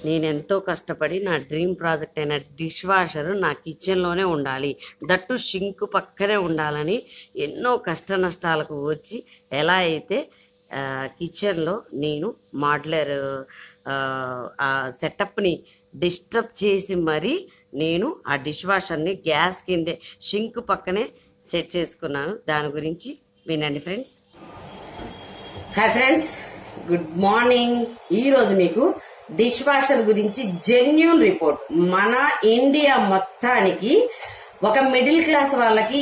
నేనెంతో కష్టపడి నా డ్రీమ్ ప్రాజెక్ట్ అయిన డిష్ వాషర్ నా కిచెన్లోనే ఉండాలి, దట్టు షింక్ పక్కనే ఉండాలని ఎన్నో కష్ట నష్టాలకు వచ్చి ఎలా అయితే కిచెన్లో నేను మాడ్యులర్ ఆ సెటప్ని డిస్టర్బ్ చేసి మరీ నేను ఆ డిష్ వాషర్ని గ్యాస్ కిందే షింక్ పక్కనే సెట్ చేసుకున్నాను. దాని గురించి వినండి friends. Hi friends, good morning. ఈరోజు మీకు డిష్ వాషర్ గురించి జెన్యూన్ రిపోర్ట్. మన ఇండియా మొత్తానికి ఒక మిడిల్ క్లాస్ వాళ్ళకి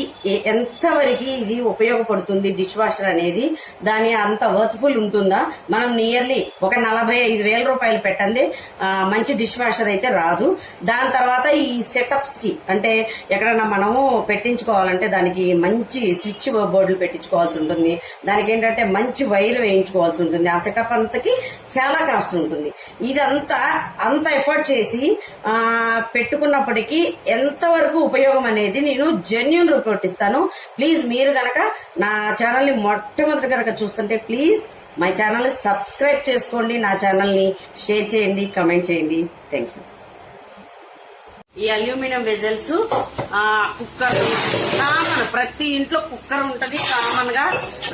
ఎంతవరకు ఇది ఉపయోగపడుతుంది డిష్ వాషర్ అనేది, దాని అంత వర్త్ఫుల్ ఉంటుందా? మనం నియర్లీ ఒక 45,000 రూపాయలు పెట్టండి మంచి డిష్ వాషర్ అయితే రాదు. దాని తర్వాత ఈ సెటప్స్ కి అంటే ఎక్కడన్నా మనము పెట్టించుకోవాలంటే దానికి మంచి స్విచ్ బోర్డులు పెట్టించుకోవాల్సి ఉంటుంది, దానికి ఏంటంటే మంచి వైర్ వేయించుకోవాల్సి ఉంటుంది. ఆ సెటప్ అంతకి చాలా కాస్ట్ ఉంటుంది. ఇదంతా అంత ఎఫర్ట్ చేసి పెట్టుకున్నప్పటికీ ఎంతవరకు ఉపయోగం అనేది నేను జెన్యూన్ రిపోర్ట్ ఇస్తాను. ప్లీజ్ మీరు గనక నా ఛానల్ ని మొట్టమొదటి గనక చూస్తుంటే ప్లీజ్ మై ఛానల్ ని సబ్స్క్రైబ్ చేసుకోండి, నా ఛానల్ ని షేర్ చేయండి, కమెంట్ చేయండి. Thank you. ఈ అల్యూమినియం వెజల్స్, కుక్కర్ కామన్, ప్రతి ఇంట్లో కుక్కర్ ఉంటది కామన్ గా.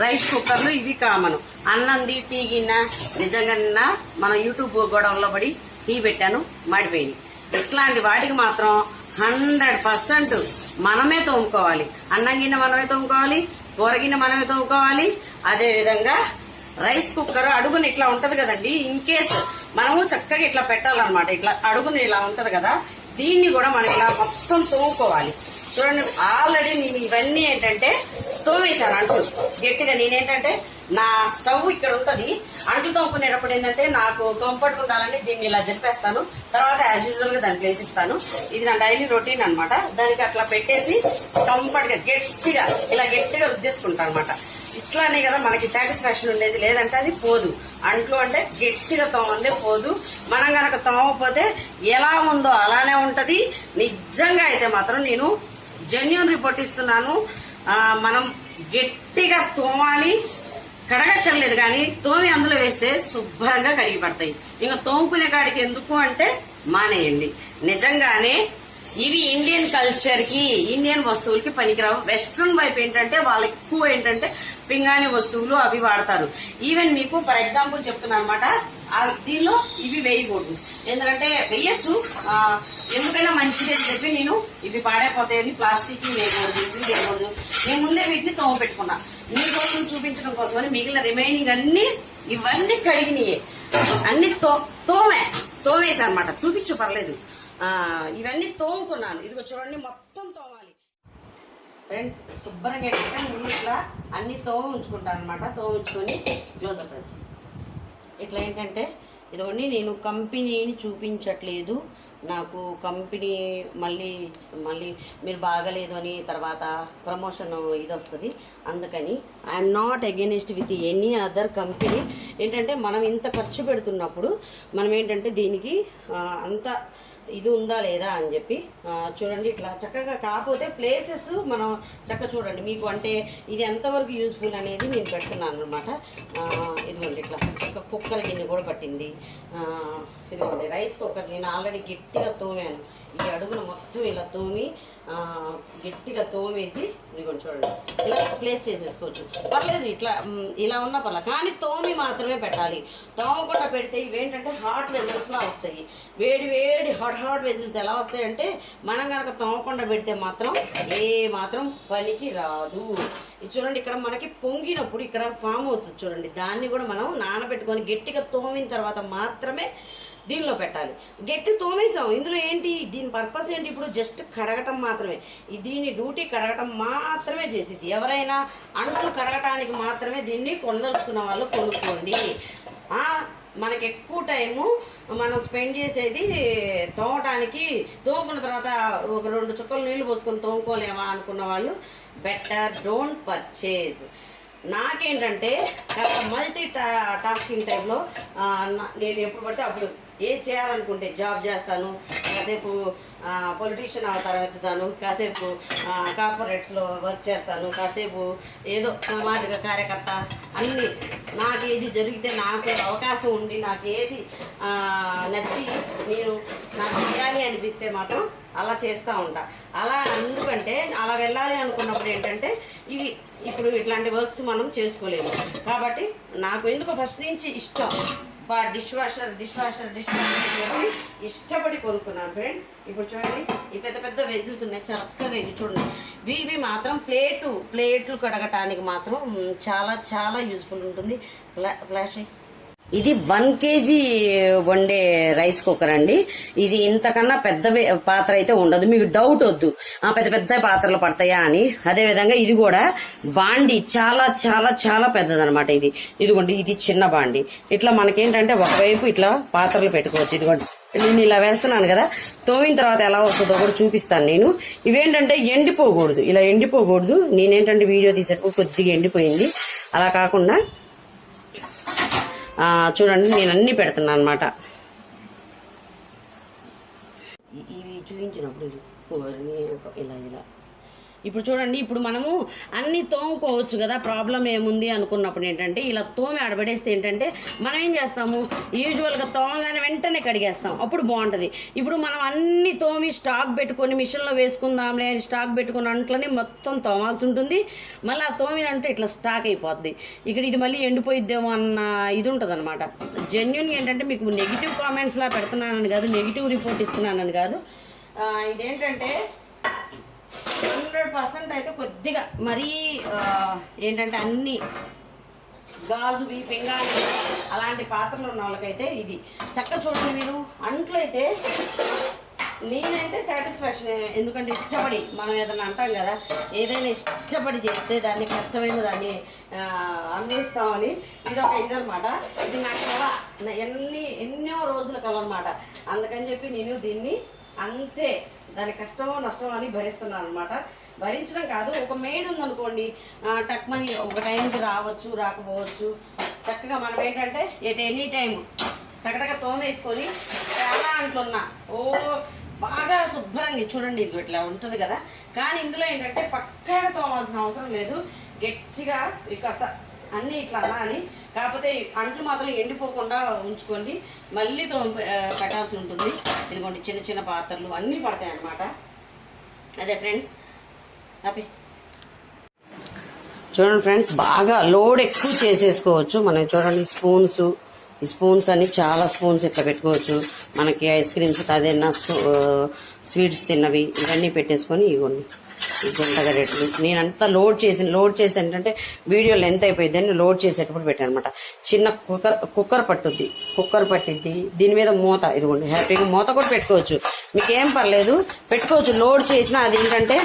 రైస్ కుక్కర్లు ఇవి కామన్. అన్నంది, టీ గిన్నె, నిజంగా మన యూట్యూబ్ గొడవల్లో పడి టీ పెట్టాను, మాడిపోయింది. ఇట్లాంటి వాటికి మాత్రం 100% మనమే తోముకోవాలి. అన్నం గిన్నె మనమే తోముకోవాలి, కూర గిన్నె మనమే తోముకోవాలి. అదే విధంగా రైస్ కుక్కర్ అడుగుని ఇట్లా ఉంటది కదండి, ఇన్ కేస్ మనము చక్కగా ఇట్లా పెట్టాలన్నమాట. ఇట్లా అడుగుని ఇలా ఉంటది కదా, దీన్ని కూడా మనం ఇలా మొత్తం తోముకోవాలి. చూడండి, ఆల్రెడీ నేను ఇవన్నీ ఏంటంటే తోమేశాను అంట్లు గట్టిగా. నేనేంటంటే నా స్టవ్ ఇక్కడ ఉంటది, అంట్లు తోముకునేటప్పుడు ఏంటంటే నాకు కంఫర్ట్ ఉండాలని దీన్ని ఇలా జరిపేస్తాను. తర్వాత యాజ్ యూజువల్ గా దాన్ని ప్లేస్ ఇస్తాను. ఇది నా డైలీ రొటీన్ అనమాట. దానికి అట్లా పెట్టేసి కంఫర్ట్ గా గట్టిగా ఇలా గట్టిగా రుద్దేసుకుంటాను అనమాట. ఇట్లానే కదా మనకి సాటిస్ఫాక్షన్ ఉండేది, లేదంటే అది పోదు. అంట్లు అంటే గట్టిగా తోమందే పోదు. మనం గనక తోమకపోతే ఎలా ఉందో అలానే ఉంటది. నిజంగా అయితే మాత్రం నేను జెన్యూన్ రిపోర్ట్ ఇస్తున్నాను. మనం గట్టిగా తోమాలి, కడగక్కర్లేదు కానీ తోమి అందులో వేస్తే శుభ్రంగా కడిగి పడతాయి. ఇంకా తోముకునే కాడికి ఎందుకు అంటే మానేయండి. నిజంగానే ఇవి ఇండియన్ కల్చర్ కి, ఇండియన్ వస్తువులకి పనికిరావు. వెస్ట్రన్ వైపు ఏంటంటే వాళ్ళు ఎక్కువ ఏంటంటే పింగాణి వస్తువులు అవి వాడతారు. ఈవెన్ మీకు ఫర్ ఎగ్జాంపుల్ చెప్తున్నాను అనమాట, దీనిలో ఇవి వేయకూడదు. ఎందుకంటే వేయచ్చు, ఎందుకైనా మంచిది అని చెప్పి నేను ఇవి పాడైపోతాయని ప్లాస్టిక్ వేయకూడదు, ఇవి వేయకూడదు. నేను ముందే వీటిని తోమ పెట్టుకున్నా మీకోసం చూపించడం కోసమని. మిగిలిన రిమైనింగ్ అన్ని ఇవన్నీ కడిగినాయే, అన్ని తోమేసా అనమాట. చూపించు పర్లేదు, ఇవన్నీ తోముకున్నాను. ఇదిగో చూడండి, మొత్తం తోమాలి ఫ్రెండ్స్. శుభ్రంగా ఏంటంటే ముందు ఇట్లా అన్ని ఉంచుకుంటాను అనమాట. ఉంచుకొని క్లోజప్ వచ్చి ఇట్లా ఏంటంటే ఇదిగోండి, నేను కంపెనీని చూపించట్లేదు. నాకు కంపెనీ మళ్ళీ మీరు బాగలేదు అని తర్వాత ప్రమోషన్ ఇది వస్తుంది. అందుకని I'm not against with any other company. ఏంటంటే మనం ఇంత ఖర్చు పెడుతున్నప్పుడు మనం ఏంటంటే దీనికి అంత ఇది ఉందా లేదా అని చెప్పి చూడండి. ఇట్లా చక్కగా కాకపోతే ప్లేసెస్ మనం చక్కగా చూడండి. మీకు అంటే ఇది ఎంతవరకు యూజ్ఫుల్ అనేది నేను పెడుతున్నాను అనమాట. ఇదిగోండి, ఇట్లా చక్క కుక్కర్ గిన్నె కూడా పట్టింది. ఇదిగోండి రైస్ కుక్కర్ నేను ఆల్రెడీ గట్టిగా తోమాను. ఈ అడుగును మొత్తం ఇలా తోమి గట్టిగా తోమేసి ఇదిగోండి చూడండి ఇలా ప్లేస్ చేసేసుకోవచ్చు. పర్లేదు, ఇలా ఉన్నా పర్లేదు, కానీ తోమి మాత్రమే పెట్టాలి. తోమకుండా పెడితే ఇవేంటంటే హాట్ వెజిల్స్లా వస్తాయి. వేడి హాట్ వెజిల్స్ ఎలా వస్తాయంటే మనం కనుక తోమకుండా పెడితే మాత్రం మాత్రం పనికి రాదు. ఇది చూడండి, ఇక్కడ మనకి పొంగినప్పుడు ఇక్కడ ఫామ్ అవుతుంది చూడండి. దాన్ని కూడా మనం నానబెట్టుకొని గట్టిగా తోమిన తర్వాత మాత్రమే దీనిలో పెట్టాలి. గట్టి తోమేసాం, ఇందులో ఏంటి దీని పర్పస్ ఏంటి? ఇప్పుడు జస్ట్ కడగటం మాత్రమే. దీని డ్యూటీ కడగటం మాత్రమే చేసేది. ఎవరైనా అంట్లు కడగటానికి మాత్రమే దీన్ని కొనదలుచుకున్న వాళ్ళు కొనుక్కోండి. మనకి ఎక్కువ టైము మనం స్పెండ్ చేసేది తోమటానికి. తోముకున్న తర్వాత ఒక 2 చుక్కలు నీళ్లు పోసుకొని తోముకోలేమా అనుకున్న వాళ్ళు బెటర్ డోంట్ పర్చేజ్. నాకేంటంటే కాస్త మల్టీ టాస్కింగ్ టైంలో నేను ఎప్పుడు పడితే అప్పుడు ఏది చేయాలనుకుంటే జాబ్ చేస్తాను, కాసేపు పొలిటీషియన్ అవతారం ఎత్తుతాను, కాసేపు కార్పొరేట్స్లో వర్క్ చేస్తాను, కాసేపు ఏదో సామాజిక కార్యకర్త, అన్నీ నాకు ఏది జరిగితే నాకు అవకాశం ఉండి నాకు ఏది నచ్చి నేను నాకు చేయాలి అనిపిస్తే మాత్రం అలా చేస్తూ ఉంటా. అలా ఎందుకంటే అలా వెళ్ళాలి అనుకున్నప్పుడు ఏంటంటే ఇవి ఇప్పుడు ఇట్లాంటి వర్క్స్ మనం చేసుకోలేము. కాబట్టి నాకు ఎందుకో ఫస్ట్ నుంచి ఇష్టం. డిష్ వాషర్ చేసి ఇష్టపడి కొనుక్కున్నాను ఫ్రెండ్స్. ఇప్పుడు చూడండి ఈ పెద్ద పెద్ద వెజిల్స్ ఉన్నాయి చక్కగా. ఇవి చూడండి, ఇవి మాత్రం ప్లేట్లు కడగటానికి మాత్రం చాలా చాలా యూజ్ఫుల్ ఉంటుంది. ఫ్లాష్ ఇది 1 kg వండే రైస్ కుక్కర్ అండి. ఇది ఇంతకన్నా పెద్ద పాత్ర అయితే ఉండదు, మీకు డౌట్ వద్దు పెద్ద పెద్ద పాత్రలు పడతాయా అని. అదే విధంగా ఇది కూడా బాండి చాలా చాలా చాలా పెద్దదనమాట. ఇదిగోండి ఇది చిన్న బాండి. ఇట్లా మనకేంటంటే ఒకవైపు ఇట్లా పాత్రలు పెట్టుకోవచ్చు. ఇదిగోండి నేను ఇలా వేస్తున్నాను కదా, తోమిన తర్వాత ఎలా వస్తుందో కూడా చూపిస్తాను నేను. ఇవేంటంటే ఎండిపోకూడదు, ఇలా ఎండిపోకూడదు. నేనేంటంటే వీడియో తీసేటప్పుడు కొద్దిగా ఎండిపోయింది, అలా కాకుండా చూడండి నేను అన్ని పెడుతున్నాను అనమాట. ఇవి చూపించినప్పుడు ఇలా ఇప్పుడు చూడండి, ఇప్పుడు మనము అన్ని తోముకోవచ్చు కదా, ప్రాబ్లం ఏముంది అనుకున్నప్పుడు ఏంటంటే ఇలా తోమి ఆడబడేస్తే ఏంటంటే మనం ఏం చేస్తాము, యూజువల్గా తోమగానే వెంటనే కడిగేస్తాం, అప్పుడు బాగుంటుంది. ఇప్పుడు మనం అన్ని తోమి స్టాక్ పెట్టుకొని మిషన్లో వేసుకుందాంలే అని స్టాక్ పెట్టుకుని అంట్లని మొత్తం తోమాల్సి ఉంటుంది. మళ్ళీ ఆ తోమినంటే ఇట్లా స్టాక్ అయిపోద్ది. ఇక్కడ ఇది మళ్ళీ ఎండిపోయిద్దేమో అన్న ఇది ఉంటుంది అనమాట. జెన్యున్గా ఏంటంటే మీకు నెగిటివ్ కామెంట్స్లా పెడుతున్నానని కాదు, నెగిటివ్ రిపోర్ట్ ఇస్తున్నానని కాదు. ఇదేంటంటే 100% అయితే కొద్దిగా మరీ ఏంటంటే అన్ని గాజువి పింగాణి అలాంటి పాత్రలు ఉన్న వాళ్ళకైతే ఇది చక్కగా చూడండి. మీరు అంట్లో అయితే నేనైతే సాటిస్ఫాక్షన్, ఎందుకంటే ఇష్టపడి మనం ఏదైనా అంటాం కదా, ఏదైనా ఇష్టపడి చేస్తే దాన్ని కష్టమైన దాన్ని అన్వేస్తామని ఇదనమాట. ఇది నాకు కళ, ఎన్నో రోజుల కళ అనమాట. అందుకని చెప్పి నేను దీన్ని అంతే దాని కష్టమో నష్టమో అని భరిస్తున్నాను అనమాట. భరించడం కాదు, ఒక మెయిడ్ ఉందనుకోండి టక్మని ఒక టైంకి రావచ్చు రాకపోవచ్చు. చక్కగా మనం ఏంటంటే ఎనీ టైం టకటక తోమేసుకొని చాలా అంట్లున్నా బాగా శుభ్రంగా చూడండి. ఇది ఇట్లా ఉంటుంది కదా, కానీ ఇందులో ఏంటంటే పక్కాగా తోమాల్సిన అవసరం లేదు. గట్టిగా కాస్త అన్నీ ఇట్లా అనాలి, కాకపోతే అంట్లు మాత్రం ఎండిపోకుండా ఉంచుకోండి. మళ్ళీ పెట్టాల్సి ఉంటుంది. ఇదిగోండి చిన్న చిన్న పాత్రలు అన్నీ పడతాయి అన్నమాట. అదే ఫ్రెండ్స్ హ్యాపీ చూడండి ఫ్రెండ్స్, బాగా లోడ్ ఎక్కువ చేసేసుకోవచ్చు మనం. చూడండి ఈ స్పూన్స్ అన్ని చాలా స్పూన్స్ ఇట్లా పెట్టుకోవచ్చు. మనకి ఐస్ క్రీమ్స్ అదేనా స్వీట్స్ తిన్నవి ఇవన్నీ పెట్టేసుకొని ఇవ్వండి. ఈ గుంటగరెట్లు నేనంతా లోడ్ చేసి ఏంటంటే వీడియో లెంత్ అయిపోయింది అని లోడ్ చేసేటప్పుడు పెట్టాను అనమాట. చిన్న కుక్కర్ పట్టిద్ది. దీని మీద మూత, ఇదిగోండి హ్యాపీగా మూత కూడా పెట్టుకోవచ్చు, మీకేం పర్లేదు పెట్టుకోవచ్చు. లోడ్ చేసినా అది ఏంటంటే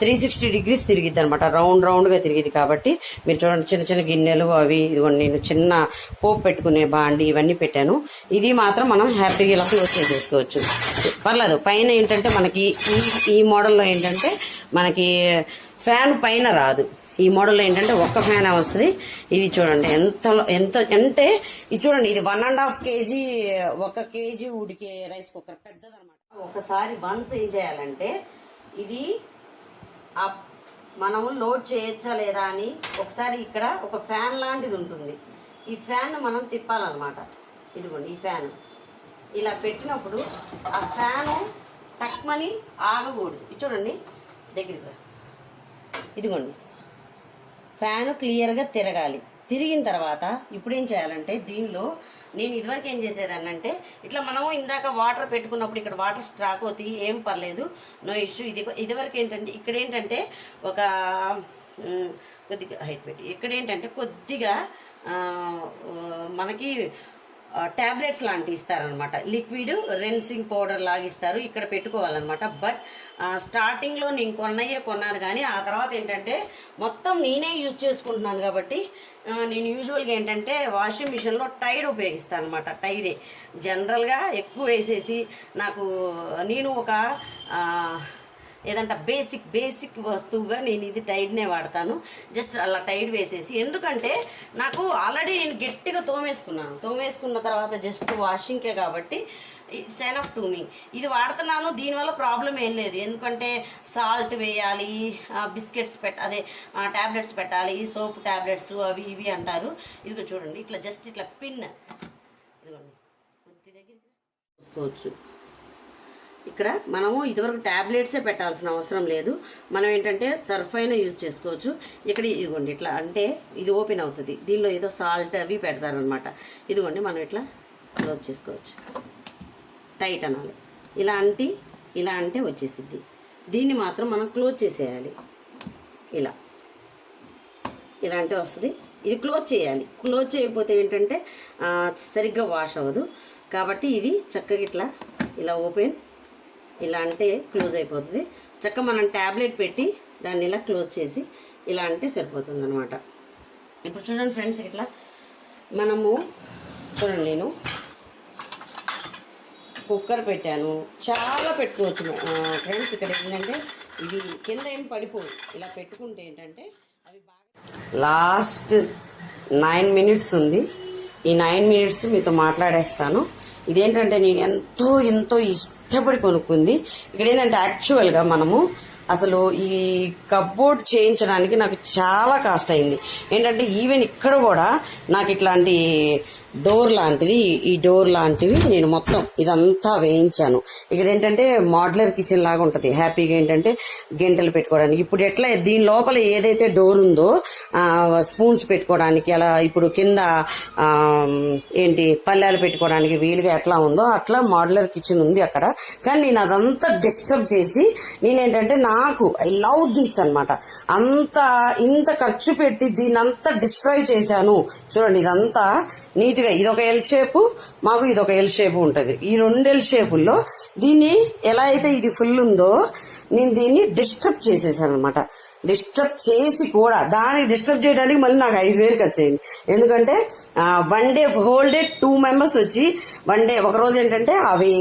360 degrees తిరిగిద్ది అనమాట, రౌండ్గా తిరిగిద్ది. కాబట్టి మీరు చూడండి చిన్న చిన్న గిన్నెలు అవి, ఇదిగోండి నేను చిన్న పోపు పెట్టుకునే బాండి ఇవన్నీ పెట్టాను. ఇది మాత్రం మనం హ్యాపీగా ఇలా క్లోజ్ చేసేసుకోవచ్చు, పర్లేదు. పైన ఏంటంటే మనకి ఈ మోడల్లో ఏంటంటే మనకి ఫ్యాన్ పైన రాదు. ఈ మోడల్లో ఏంటంటే ఒక్క ఫ్యాన్ వస్తుంది. ఇది చూడండి ఎంత అంటే ఇది చూడండి, ఇది 1.5 kg 1 kg ఉడికే రైస్ కుక్కర్ పెద్దదన్నమాట. ఒకసారి వన్స్ ఏం చేయాలంటే ఇది మనము లోడ్ చేయొచ్చా లేదా అని ఒకసారి ఇక్కడ ఒక ఫ్యాన్ లాంటిది ఉంటుంది. ఈ ఫ్యాన్ మనం తిప్పాలన్నమాట. ఇదిగోండి ఈ ఫ్యాన్ ఇలా పెట్టినప్పుడు ఆ ఫ్యాను టక్మని ఆగకూడదు. ఇది చూడండి దగ్గరికి, ఇదిగోండి ఫ్యాను క్లియర్గా తిరగాలి. తిరిగిన తర్వాత ఇప్పుడు ఏం చేయాలంటే దీనిలో నేను ఇదివరకు ఏం చేసేదాన్ని అంటే ఇట్లా మనము ఇందాక వాటర్ పెట్టుకున్నప్పుడు ఇక్కడ వాటర్ స్ట్రాక్ అవుతాయి, ఏం పర్లేదు, నో ఇష్యూ. ఇదివరకు ఏంటంటే ఇక్కడ ఏంటంటే ఒక కొద్దిగా హైట్ పెట్టి ఇక్కడ ఏంటంటే కొద్దిగా మనకి ట్యాబ్లెట్స్ లాంటివి ఇస్తారనమాట, లిక్విడ్ రెన్సింగ్ పౌడర్ లాగిస్తారు, ఇక్కడ పెట్టుకోవాలన్నమాట. బట్ స్టార్టింగ్లో నేను కొన్నాను కానీ ఆ తర్వాత ఏంటంటే మొత్తం నేనే యూజ్ చేసుకుంటున్నాను. కాబట్టి నేను యూజువల్గా ఏంటంటే వాషింగ్ మిషన్లో టైడ్ ఉపయోగిస్తాను అనమాట. టైడే జనరల్గా ఎక్కువ వేసేసి నేను ఒక ఏదంటే బేసిక్ వస్తువుగా నేను ఇది టైడ్నే వాడతాను. జస్ట్ అలా టైడ్ వేసేసి, ఎందుకంటే నాకు ఆల్రెడీ నేను గట్టిగా తోమేసుకున్న తర్వాత జస్ట్ వాషింగ్కే కాబట్టి ఇట్స్ ఎనఫ్ టు మీ. ఇది వాడుతున్నాను, దీనివల్ల ప్రాబ్లం ఏం లేదు. ఎందుకంటే సాల్ట్ వేయాలి, బిస్కెట్స్ ట్యాబ్లెట్స్ పెట్టాలి, సోప్ ట్యాబ్లెట్స్ అవి ఇవి అంటారు. ఇదిగో చూడండి, ఇట్లా జస్ట్ ఇట్లా పిన్ ఇదిగోండి కొద్ది దగ్గర చూసుకోవచ్చు. ఇక్కడ మనము ఇదివరకు ట్యాబ్లెట్సే పెట్టాల్సిన అవసరం లేదు. మనం ఏంటంటే సర్ఫ్ అయినా యూజ్ చేసుకోవచ్చు. ఇక్కడ ఇదిగోండి ఇట్లా అంటే ఇది ఓపెన్ అవుతుంది, దీనిలో ఏదో సాల్ట్ అవి పెడతారనమాట. ఇదిగోండి మనం ఇట్లా క్లోజ్ చేసుకోవచ్చు, టైట్ అనాలి. ఇలా అంటే వచ్చేసిద్ది. దీన్ని మాత్రం మనం క్లోజ్ చేసేయాలి. ఇలా అంటే వస్తుంది. ఇది క్లోజ్ చేయాలి. క్లోజ్ చేయకపోతే ఏంటంటే సరిగ్గా వాష్ అవ్వదు. కాబట్టి ఇది చక్కగా ఇలా ఓపెన్, ఇలా అంటే క్లోజ్ అయిపోతుంది. చక్కగా మనం ట్యాబ్లెట్ పెట్టి దాన్ని ఇలా క్లోజ్ చేసి ఇలా అంటే సరిపోతుంది అనమాట. ఇప్పుడు చూడండి ఫ్రెండ్స్, ఇట్లా మనము చూడండి, నేను కుక్కర్ పెట్టాను, చాలా పెట్టుకోవచ్చు ఫ్రెండ్స్. ఇక్కడ ఏంటంటే ఇది కింద ఏం పడిపోదు. ఇలా పెట్టుకుంటే ఏంటంటే అవి బాగా లాస్ట్ 9 minutes ఉంది. ఈ 9 minutes మీతో మాట్లాడేస్తాను. ఇదేంటంటే నేను ఎంతో ఇష్టపడి కొనుక్కుంది. ఇక్కడ ఏంటంటే యాక్చువల్గా మనము అసలు ఈ కప్బోర్డ్ చేయించడానికి నాకు చాలా కాస్ట్ అయింది. ఏంటంటే ఈవెన్ ఇక్కడ కూడా నాకు ఇట్లాంటి డోర్ లాంటివి నేను మొత్తం ఇదంతా వేయించాను. ఇక్కడ ఏంటంటే మోడ్యులర్ కిచెన్ లాగా ఉంటుంది. హ్యాపీగా ఏంటంటే గంటలు పెట్టుకోవడానికి. ఇప్పుడు ఎట్లా దీని లోపల ఏదైతే డోర్ ఉందో స్పూన్స్ పెట్టుకోవడానికి, అలా ఇప్పుడు కింద పల్లెలు పెట్టుకోవడానికి వీలుగా ఎట్లా ఉందో అట్లా మోడ్యులర్ కిచెన్ ఉంది అక్కడ. కానీ నేను అదంతా డిస్టర్బ్ చేసి నేనేంటంటే నాకు ఐ లవ్ దిస్ అనమాట. ఇంత ఖర్చు పెట్టి దీన్ని అంతా డిస్ట్రాయ్ చేశాను. చూడండి, ఇదంతా నీట్గా ఇదొక ఎల్ షేపు, మాకు ఇదొక ఎల్ షేపు ఉంటుంది. ఈ 2 ఎల్ షేపుల్లో దీన్ని ఎలా అయితే ఇది ఫుల్ ఉందో నేను దీన్ని డిస్టర్బ్ చేసేసాను అనమాట. డిస్టర్బ్ చేసి కూడా దానికి డిస్టర్బ్ చేయడానికి మళ్ళీ నాకు 5,000 ఖర్చు అయింది. ఎందుకంటే one day whole day 2 members వచ్చి ఒక రోజు ఏంటంటే అవి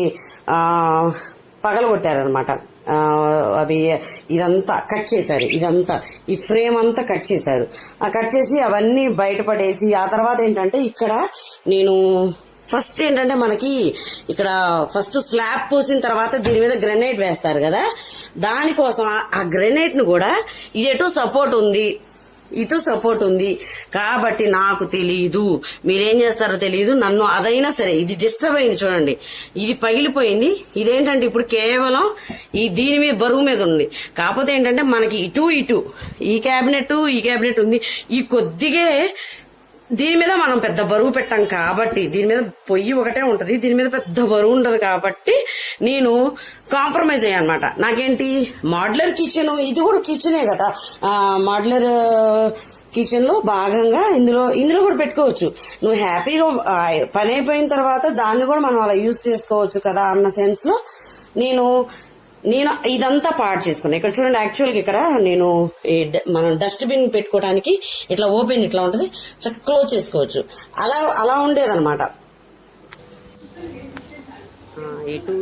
పగలగొట్టారనమాట. అవి ఇదంతా కట్ చేశారు. ఈ ఫ్రేమ్ అంతా కట్ చేశారు. కట్ చేసి అవన్నీ బయటపడేసి ఆ తర్వాత ఏంటంటే ఇక్కడ నేను ఫస్ట్ ఏంటంటే మనకి ఇక్కడ ఫస్ట్ స్లాబ్ పోసిన తర్వాత దీని మీద గ్రెనైట్ వేస్తారు కదా, దానికోసం ఆ గ్రెనైట్ ను కూడా ఇటు సపోర్ట్ ఉంది కాబట్టి నాకు తెలీదు, మీరేం చేస్తారో తెలీదు. నన్ను అదైనా సరే ఇది డిస్టర్బ్ అయింది. చూడండి, ఇది పగిలిపోయింది. ఇదేంటంటే ఇప్పుడు కేవలం దీని మీద బరువు మీద ఉంది. కాకపోతే ఏంటంటే మనకి ఇటు ఈ క్యాబినెట్ ఉంది. ఈ కొద్దిగే దీని మీద మనం పెద్ద బరువు పెట్టాం కాబట్టి, దీని మీద పొయ్యి ఒకటే ఉంటది, దీని మీద పెద్ద బరువు ఉంటది కాబట్టి నేను కాంప్రమైజ్ అయ్యా అనమాట. నాకేంటి మోడ్యులర్ కిచెన్, ఇది కూడా కిచెనే కదా, మోడ్యులర్ కిచెన్ లో భాగంగా ఇందులో కూడా పెట్టుకోవచ్చు. నువ్వు హ్యాపీగా పని అయిపోయిన తర్వాత దాన్ని కూడా మనం అలా యూజ్ చేసుకోవచ్చు కదా అన్న సెన్స్ లో నేను ఇదంతా పాడు చేసుకున్నాను. ఇక్కడ చూడండి, యాక్చువల్గా ఇక్కడ నేను మనం డస్ట్బిన్ పెట్టుకోవడానికి ఇట్లా ఓపెన్ ఇట్లా ఉంటుంది, చక్కగా క్లోజ్ చేసుకోవచ్చు. అలా ఉండేదన్నమాట. ఇటు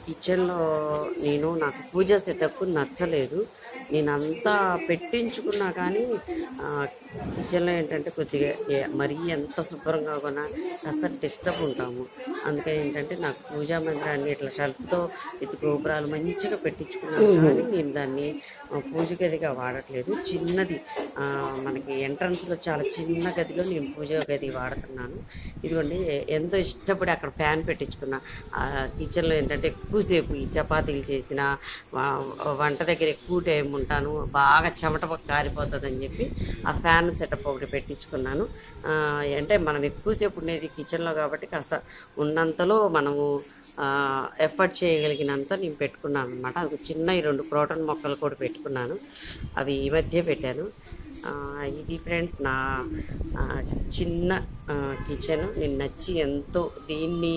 కిచెన్లో నాకు పూజ సెటప్ నచ్చలేదు. నేను అంతా పెట్టించుకున్నా కానీ కిచెన్లో ఏంటంటే కొద్దిగా మరీ ఎంత శుభ్రంగా కాకుండా కాస్త డిస్టర్బ్ ఉంటాము. అందుకని ఏంటంటే నాకు పూజా మందిరాన్ని ఇట్లా షెల్ఫ్తో గోపురాలు మంచిగా పెట్టించుకున్నాను, కానీ నేను దాన్ని పూజ గదిగా వాడట్లేదు. చిన్నది మనకి ఎంట్రన్స్లో చాలా చిన్న గదిలో నేను పూజ గది వాడుతున్నాను. ఇదిగోండి, ఎంతో ఇష్టపడి అక్కడ ఫ్యాన్ పెట్టించుకున్నా. కిచెన్లో ఏంటంటే ఎక్కువసేపు ఈ చపాతీలు చేసిన వంట దగ్గర ఎక్కువ టైం ఉంటాను, బాగా చెమట కారిపోతుందని చెప్పి ఆ ఫ్యాన్ సెటప్ ఒకటి పెట్టించుకున్నాను. అంటే మనం ఎక్కువసేపు ఉండేది కిచెన్లో కాబట్టి కాస్త ఉన్నంతలో మనము ఎఫర్ట్ చేయగలిగినంత నేను పెట్టుకున్నాను అనమాట. అది చిన్న 2 క్రోటన్ మొక్కలు కూడా పెట్టుకున్నాను, అవి ఈ మధ్య పెట్టాను. ఇది ఫ్రెండ్స్ నా చిన్న కిచెన్. నేను నచ్చి ఎంతో దీన్ని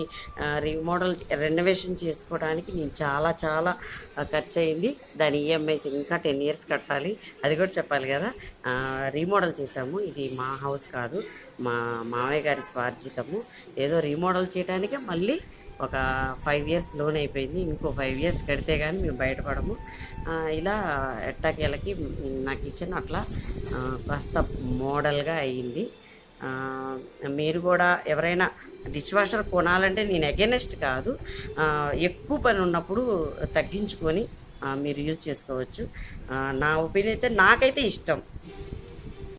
రెనోవేషన్ చేసుకోవడానికి నేను చాలా ఖర్చు అయింది. దాని ఈఎంఐస్ ఇంకా 10 years కట్టాలి, అది కూడా చెప్పాలి కదా. రీమోడల్ చేసాము. ఇది మా హౌస్ కాదు, మా మామయ్య గారి స్వార్జితము. ఏదో రీమోడల్ చేయడానికే మళ్ళీ ఒక 5 ఇయర్స్ లోన్ అయిపోయింది. ఇంకో 5 ఇయర్స్ కడితే కానీ మేము బయటపడము. ఇలా ఎట్టాకేలకి నా కిచెన్ అట్లా కాస్త మోడల్గా అయ్యింది. మీరు కూడా ఎవరైనా డిష్ వాషర్ కొనాలంటే నేను అగెనెస్ట్ కాదు, ఎక్కువ పని ఉన్నప్పుడు తగ్గించుకొని మీరు యూజ్ చేసుకోవచ్చు. నా ఒపీనియన్ అయితే నాకైతే ఇష్టం.